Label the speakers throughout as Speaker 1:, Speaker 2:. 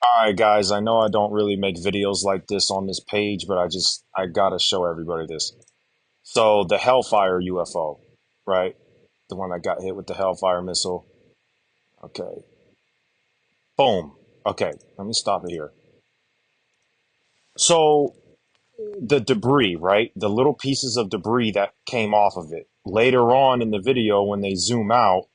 Speaker 1: All right, guys, I know I don't really make videos like this on this page, but I gotta show everybody this. So the Hellfire UFO, right? The one that got hit with the Hellfire missile. Okay. Boom. Okay, let me stop it here. So the debris, right? The little pieces of debris that came off of it. Later on in the video, when they zoom out,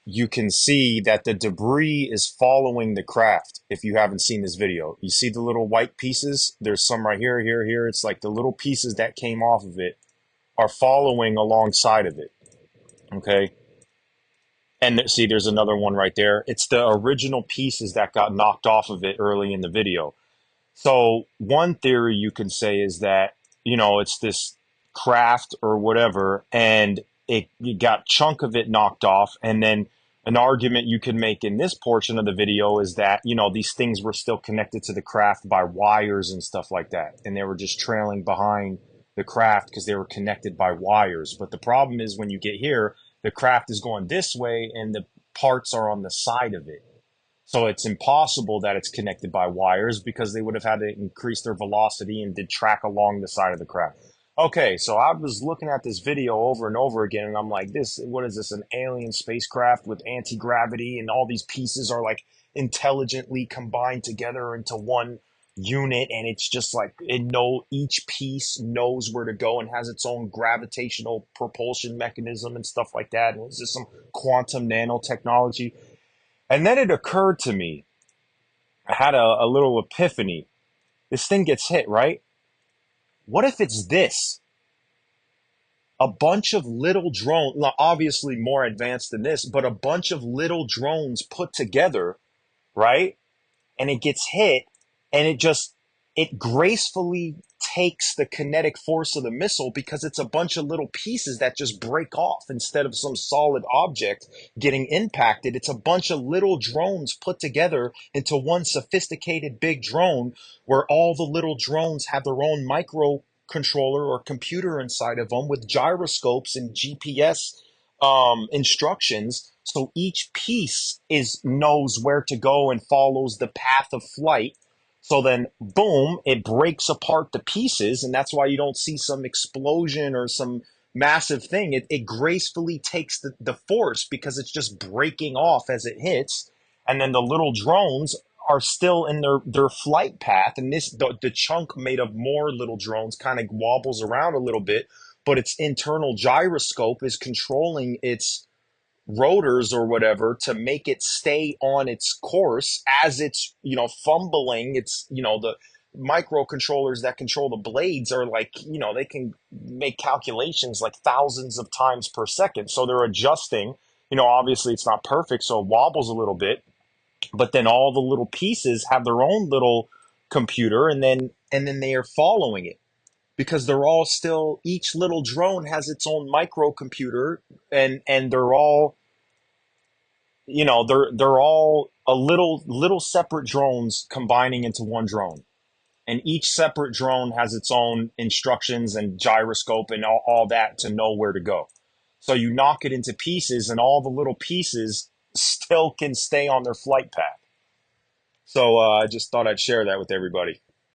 Speaker 1: you can see that the debris is following the craft. If you haven't seen this video, you see the little white pieces. There's some right here, here, here. It's like the little pieces that came off of it are following alongside of it. Okay. And see, there's another one right there. It's the original pieces that got knocked off of it early in the video. So one theory you can say is that, it's this craft or whatever, and you got chunk of it knocked off. And then an argument you can make in this portion of the video is that, these things were still connected to the craft by wires and stuff like that. And they were just trailing behind the craft because they were connected by wires. But the problem is when you get here, the craft is going this way and the parts are on the side of it. So it's impossible that it's connected by wires because they would have had to increase their velocity and did track along the side of the craft. Okay, so I was looking at this video over and over again, and I'm like, what is this, an alien spacecraft with anti-gravity, and all these pieces are like intelligently combined together into one unit, and it's just like each piece knows where to go and has its own gravitational propulsion mechanism and stuff like that. And it's just some quantum nanotechnology. And then it occurred to me, I had a little epiphany. This thing gets hit, right? What if it's this? A bunch of little drones, obviously more advanced than this, but a bunch of little drones put together, right? And it gets hit and it gracefully takes the kinetic force of the missile because it's a bunch of little pieces that just break off instead of some solid object getting impacted. It's a bunch of little drones put together into one sophisticated big drone where all the little drones have their own microcontroller or computer inside of them with gyroscopes and GPS instructions. So each piece is knows where to go and follows the path of flight. So then, boom, it breaks apart the pieces, and that's why you don't see some explosion or some massive thing. It gracefully takes the force because it's just breaking off as it hits, and then the little drones are still in their flight path, and the chunk made of more little drones kind of wobbles around a little bit, but its internal gyroscope is controlling its rotors or whatever to make it stay on its course as it's fumbling. It's the microcontrollers that control the blades are like they can make calculations like thousands of times per second, so they're adjusting. Obviously it's not perfect, so it wobbles a little bit, but then all the little pieces have their own little computer, and then they are following it because they're all still, each little drone has its own microcomputer, and they're all, they're all a little separate drones combining into one drone, and each separate drone has its own instructions and gyroscope and all that to know where to go. So you knock it into pieces and all the little pieces still can stay on their flight path. So I just thought I'd share that with everybody.